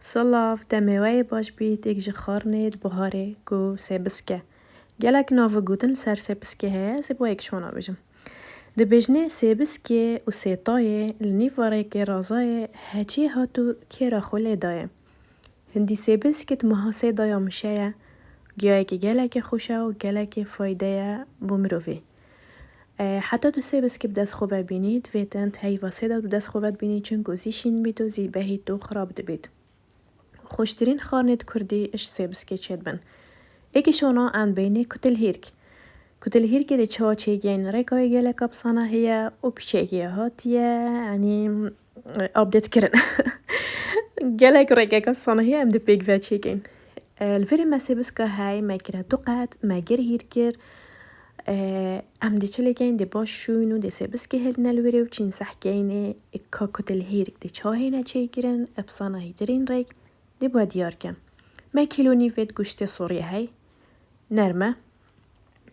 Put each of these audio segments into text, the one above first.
سلاف دموی باش بید یک خارنید بهاره کو سبسکه. گلک ناو گوتن سر سبسکه هست سبوا یک شونا بجم. دبجنه سبسکه و سیطای لنیواره که رازای هچی هاتو که را خوله دایه. هندی سبسکت مها دایا مشه گیاه که گلک خوشه و گلک فایده بومروفی. حتی تو سبسکه بدست خوبه بینید ویتند هی واسه داد بدست خوبه بینید چون گوزیشین بید و زیبهی تو خراب دبید. خوشترین خارنت کردی اش سبسکه چید بن. ایکشونا ان بینه کتل هیرک. کتل هیرک ده چه چیگین رکای گله کبسانه هیا و پیچه هاتیه یعنی آبدیت کرن. گله رکای کبسانه هیا ام ده بیگ و چیگین. الفری ما سبسکه های مکره توقعت مگر هیرکر ام ده چلیگین ده باش شونو ده سبسکه هل نلوری و چین سحکینه اکا کتل هیرک ده چه هینا چیگیرن ابسانه هیدرین ریک دی با دیار کم. ما کیلونی وید گوشت سوری های نرمه.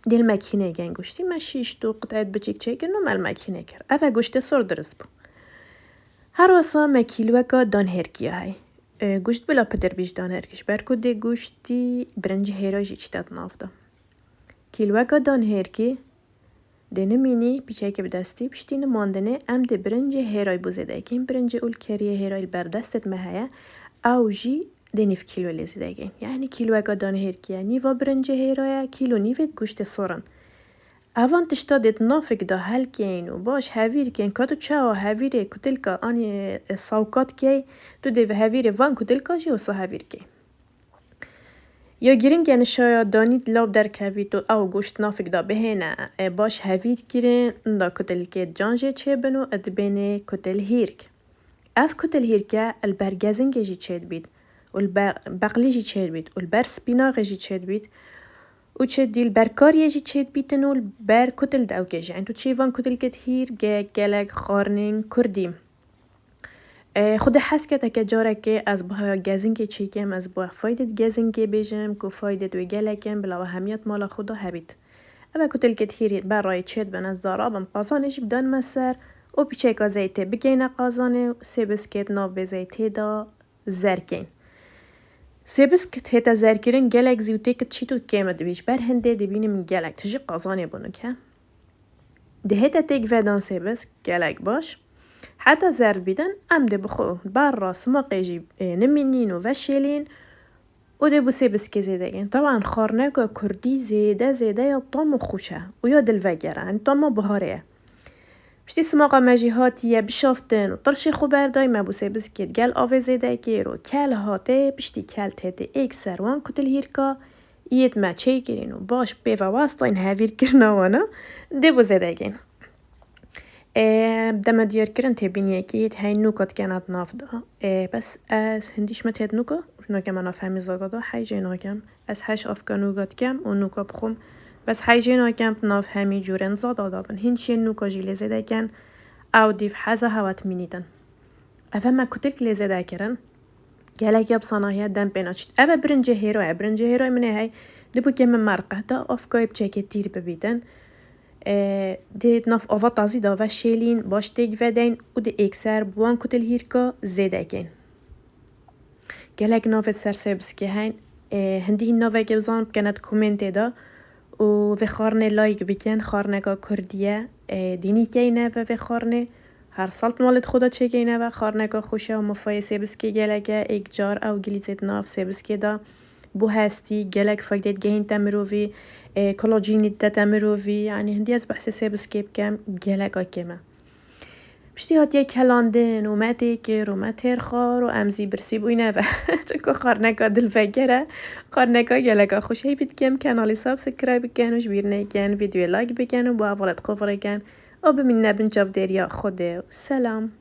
دیل مکینه گن گوشتی ما شیش دو قطعه بچیک چیکن و مال مکینه کر. اوه گوشت سور درست بو. هر واسه ما کیلوه که دان هرکیه های. گوشت بلا پدر بیش دان هرکش. برکو دی گوشتی برنج هرایجی چتاد نافده. کیلوه که دان هرکی دنه مینی پیچه که بدستی پشتین ماندنه ام دی برنج هرای بوزده که این برنج اول کریه هرای بردستت مهیا اوجی دنیف کیلو لزدگین یعنی کیلو اگه دانه هرکیه نیوا برنج هیرای کیلو نیفت گوشت سرن اوان تشتادت نافک دا هل کینو باش هویر کین کاتو چاو هویر کتلکا آنی ساوکات کی تو دیو هویر وان کتلکا جی وسا هویر کی یا گیرین گن شاید دانید لاب در کوید و او گوشت نافک دا بهنه باش هویر گیرین دا کتلکه جانجه چه بنو ادبینه کتل هیرک اف کتل هیرکه البرگزنگ جی چید بید والبقلی جی چید بید والبر سپیناغ جی چید بید و چید دیل برکاری جی چید بیدن والبر کتل داوگه جی انتو چیوان کتل کت هیر گلگ خارنین کردیم خود حس که تک جاره که از با گزنگ چی کم از با فایده گزنگ بیجم کو فایده دوی گلگم بلا و همیت مال خدا هبید اما کتل کت هیر برای چید بن از دارابم قازانش بدن مسر و پیچه که زیته بگینه قازانه سبسکت ناو زیته دا زرکین سبسکت هتا زرکرین گلک زیوته که چی تو کمه دویش بر هنده دبینیم گلک تجی قازانه بونو که ده هتا تیگ ودان سبسک گلک باش حتی زر بیدن ام ده بخو بر راس ما قیجی نمینین و شیلین و ده بو سبسک زیدگین طبعا خارنگا کردی زیده یا طعم خوشه و یا دل وگره یعنی طعم بهاره پشتی سماقا مجیهاتیه بشافتن و طرشی خوبر دای مبو سبسکت گل آوه زیده گیرو کل هاته پشتی کل تهده ایک سروان کتل هیرکا اید ما چه گیرین و باش بیوه واسطا این هاویر کرنوانا ده بو زیده گین دم دیار کرن تبینیه که اید های نوکات کنات نافده بس از هندیش متهد نوکا نوکا من افهمی زاده دا حیجه نوکم از هش افکا نوکات کم و نوکا بخوم بس حیجه نوکم ناف همی جورن زاده دا بن هنچه نوکا جی لزده کن او دیف حزا هوات مینیدن اوه ما کتلک لزده کرن گلک یاب صناحیه دم بیناچید اوه برنج هیروی منه های دبو کم مرقه دا افکای بچه تیر ببیدن دید ناف آوا تازی دا و شیلین باش تیگ ودین و ده اکسر بوان کتل هیرکا زیده کن گلک ناف سر سبسکه هین هندی ناف که بزان بکند کومنت دا و خارنه لایک بکن خارنه که کردیه دینی که اینه و خارنه هر سالت مالت خدا چه که اینه و خارنه که خوشه و مفای سبسکه گلکه ایک جار او گلیزت ناف سبسکه دا بو هستی گلک فایدت گهین تمروی کلاجینی تمروی یعنی هندی از بحث سبسکه بکم گلک آکمه پشتی هاتیه کلاندن و متی که رو متر خار و امزی برسی بوینه و چون خارنه که دل فکره خارنه که گلک خوشه هی بید کم کانالی سابسکرایب بکن و جبیرنه کن ویدیو لایک بکن و با اولت قفره کن و بمین نبین جاو دریا خوده سلام